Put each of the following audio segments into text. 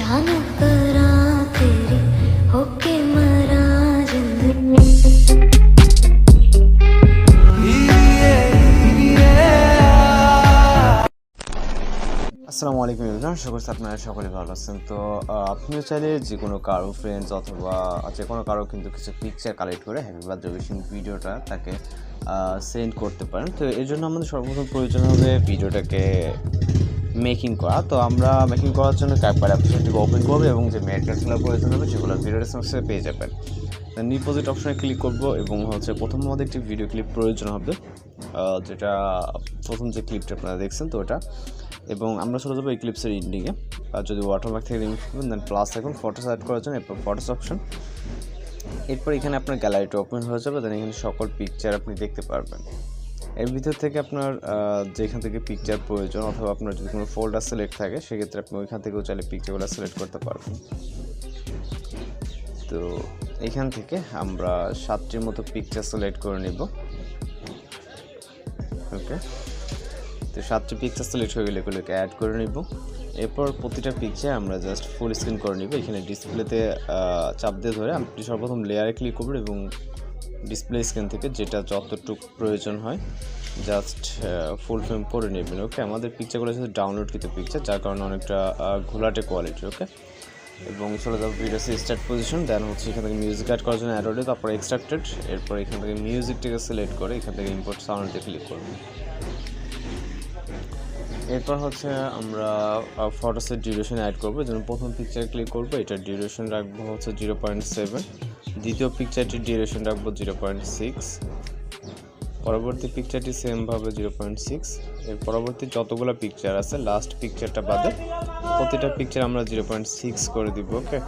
न करा तेरी होके मरा जिंदगी। আসসালামু আলাইকুম এভরিওয়ান, আশা করছি আপনারা সকলে ভালো আছেন। তো আপনিও চাইলে যে কোনো কারো ফ্রেন্ডস অথবা যে কোনো কারো কিন্তু কিছু পিকচার কালেক্ট করে হ্যাপি বার্থডে উইশিং ভিডিওটা তাকে সেন্ড করতে পারেন। তো এর জন্য আমাদের সর্বপ্রথম প্রয়োজন হবে ভিডিওটাকে মেকিং করা। তো আমরা মেকিং করার জন্য ক্যাপকাট অ্যাপ্লিকেশনটিকে ওপেন করবো এবং যে মেটেরিয়ালসগুলো প্রয়োজন হবে সেগুলো ভিডিও ডেসক্রিপশনে পেয়ে যাবেন। ডিপোজিট অপশনে ক্লিক করব এবং প্রথম আমাদের একটি ভিডিও ক্লিপ প্রয়োজন হবে, যেটা প্রথম যে ক্লিপটা আপনারা দেখছেন তো ওটা। এবং আমরা চলে যাবো এই ক্লিপসের এন্ডিংয়ে। আর যদি ওয়াটারমার্ক থেকে রিমুভ করবেন দেন প্লাস এখন ফটোস অ্যাড করার জন্য এরপর ফটোস অপশন। এরপর এখানে আপনার গ্যালারিটা ওপেন হয়ে যাবে, দেন এখানে সকল পিকচার আপনি দেখতে পারবেন। এর ভিতর থেকে আপনার যেখান থেকে পিকচার প্রয়োজন অথবা আপনার যদি কোনো ফোল্ডার সিলেক্ট থাকে সেক্ষেত্রে আপনি ওইখান থেকেও চাইলে পিকচারগুলো সিলেক্ট করতে পারবেন। তো এখান থেকে আমরা 7টির মতো পিকচার সিলেক্ট করে নেব। ওকে, তো 7টি পিকচার সিলেক্ট হয়ে গেলে এগুলোকে অ্যাড করে নিব। এরপর প্রতিটা পিকচার আমরা জাস্ট ফুল স্ক্রিন করে নিব। এখানে ডিসপ্লেতে চাপ দিয়ে ধরে আপনি সর্বপ্রথম লেয়ারে ক্লিক করবেন এবং ডিসপ্লে স্ক্রিন থেকে যেটা যতটুকু প্রয়োজন হয় জাস্ট ফুল ফ্রেম করে নেবেন। ওকে, আমাদের পিকচারগুলো হচ্ছে ডাউনলোড কিন্তু পিকচার, যার কারণে অনেকটা ঘোলাটে কোয়ালিটি। ওকে, এবং চলে যাবো ভিডিও স্টার্ট পজিশন, দেন এখান থেকে মিউজিক অ্যাড করার জন্য অ্যাড, তারপর এক্সট্রাক্টেড। এরপর এখান থেকে মিউজিকটাকে সিলেক্ট করে এখান থেকে ইম্পোর্ট সাউন্ডে ক্লিক করবেন। এরপর আমরা ফটোসের ডিউরেশন অ্যাড করবো। যেমন প্রথম পিকচার ক্লিক করবো, এটার ডিউরেশন রাখবো 0.7, দ্বিতীয় পিকচারটির ডিউরেশন রাখবো 0.6, পরবর্তী পিকচারটি সেমভাবে 0.6। এর পরবর্তী যতগুলো পিকচার আছে লাস্ট পিকচারটা বাদে প্রতিটা পিকচার আমরা 0.6 করে দিব। ওকে,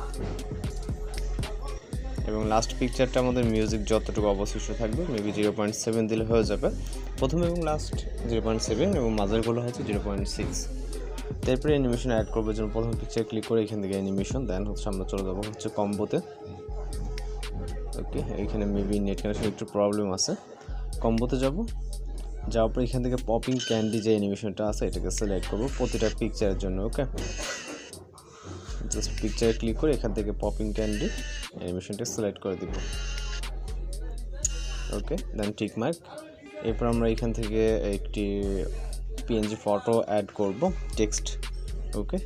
এবং লাস্ট পিকচারটা আমাদের মিউজিক যতটুকু অবশিষ্ট থাকবে মেবি 0.7 দিলে হয়ে যাবে। প্রথম এবং লাস্ট 0.7 এবং মাঝেরগুলো 0.6। তারপরে অ্যানিমেশন অ্যাড করবো। যেমন প্রথম পিকচার ক্লিক করে এখান থেকে অ্যানিমেশন, দেন আমরা চলে যাবো কম্বোতে। ওকে, এখানে মেবি নেট কানেকশন একটু প্রবলেম আছে। কম্বোতে যাওয়ার পর এখান থেকে পপিং ক্যান্ডি যে অ্যানিমেশনটা আছে এটাকে সিলেক্ট করবো প্রতিটা পিকচারের জন্য। ওকে, জাস্ট পিকচারে ক্লিক করে এখান থেকে পপিং ক্যান্ডি অ্যানিমেশনটা সিলেক্ট করে দিব। ওকে, দেন টিক মার্ক। এরপর আমরা এখান থেকে একটি পিএনজি ফটো অ্যাড করব, টেক্সট। ওকে,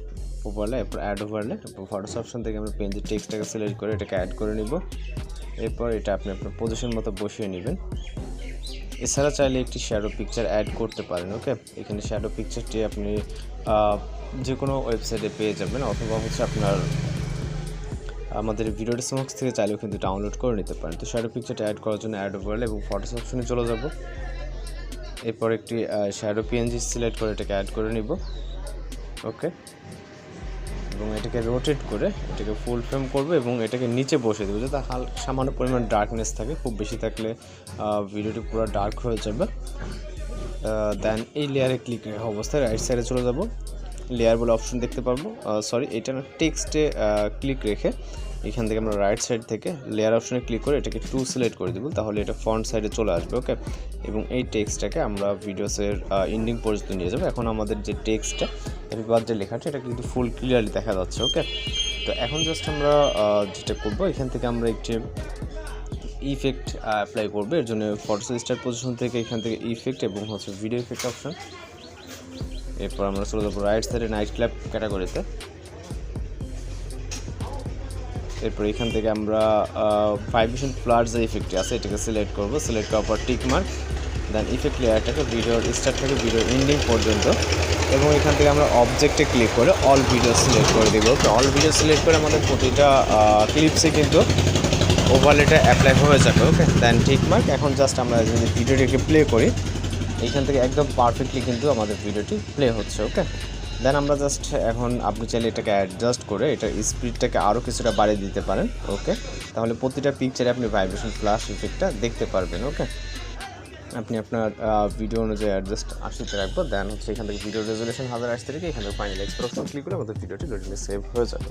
ওভারলে, এরপর অ্যাড ওভারলে, এরপর ফটোস অপশন থেকে আমরা পিএনজি টেক্সটটাকে সিলেক্ট করে এটাকে অ্যাড করে নিব। এরপর এটা আপনি আপনার পজিশন মতো বসিয়ে নেবেন। এছাড়া চাইলে একটি শ্যাডো পিকচার অ্যাড করতে পারেন। ওকে, এখানে শ্যাডো পিকচারটি আপনি যে কোনো ওয়েবসাইটে পেয়ে যাবেন অথবা আপনার আমাদের ভিডিও ডেসক্রিপশন থেকে চাইলেও কিন্তু ডাউনলোড করে নিতে পারেন। তো শ্যাডো পিকচারটা অ্যাড করার জন্য অ্যাড ওভারলে এবং ফটোস অপশনে চলে যাব। এরপর একটি শ্যাডো পিএনজি সিলেক্ট করে এটাকে অ্যাড করে নিব। ওকে, এবং এটাকে রোটেট করে এটাকে ফুল ফ্রেম করবো এবং এটাকে নিচে বসে দেবো যাতে সামান্য পরিমাণ ডার্কনেস থাকে। খুব বেশি থাকলে ভিডিওটি পুরো ডার্ক হয়ে যাবে। দেন এই লেয়ারে ক্লিক রাখা অবস্থায় রাইট সাইডে চলে যাব। লেয়ার বলে অপশন দেখতে পারবো, সরি এটা না, টেক্সটে ক্লিক রেখে এখান থেকে আমরা রাইট সাইড থেকে লেয়ার অপশনে ক্লিক করে এটাকে 2 সিলেক্ট করে দেবো, তাহলে এটা ফ্রন্ট সাইডে চলে আসবে। ওকে, এবং এই টেক্সটটাকে আমরা ভিডিওসের এন্ডিং পর্যন্ত নিয়ে যাবো। এখন আমাদের যে টেক্সটটা হ্যাপি বার্থডে লেখাটা এটা কিন্তু ফুল ক্লিয়ারলি দেখা যাচ্ছে। ওকে, তো এখন জাস্ট আমরা যেটা করবো এখান থেকে আমরা একটি ইফেক্ট অ্যাপ্লাই করবো। এর জন্য ফটো স্টার্ট পজিশন থেকে এখান থেকে ইফেক্ট এবং ভিডিও ইফেক্ট অপশন। এরপর আমরা চলে যাবো রাইট সাইডে নাইট ক্ল্যাপ ক্যাটাগরিতে। এরপর এখান থেকে আমরা ভাইব্রেশন ফ্লাড যে ইফেক্টটি আছে এটাকে সিলেক্ট করবো। সিলেক্ট করার পর টিক মার্ক, দেন ইফেক্ট লেয়ারটাকে ভিডিওর স্টার্ট থেকে ভিডিওর এন্ডিং পর্যন্ত এবং এখান থেকে আমরা অবজেক্টে ক্লিক করে অল ভিডিও সিলেক্ট করে দেবো। তো অল ভিডিও সিলেক্ট করে আমাদের প্রতিটা ক্লিপসে কিন্তু ওভারলেটা অ্যাপ্লাই হয়ে যাবে। ওকে, দেন টিক মার্ক। এখন জাস্ট আমরা যদি ভিডিওটিকে প্লে করি এখান থেকে একদম পারফেক্টলি কিন্তু আমাদের ভিডিওটি প্লে হচ্ছে। ওকে, দেন আমরা জাস্ট এখন আপনি চাইলে এটাকে অ্যাডজাস্ট করে এটার স্পিডটাকে আরও কিছুটা বাড়িয়ে দিতে পারেন। ওকে, তাহলে প্রতিটা পিকচারে আপনি ভাইব্রেশন ফ্ল্যাশ ইফেক্টটা দেখতে পারবেন। ওকে, আপনি আপনার ভিডিও অনুযায়ী অ্যাডজাস্ট 80-তে রাখবো। দেন এখান থেকে ভিডিও রেজুলেশন 1080 থেকে এখান থেকে ফাইনাল এক্সপোর্ট অপশন ক্লিক করে আমাদের ভিডিওটি লোডিংয়ে সেভ হয়ে যাবে।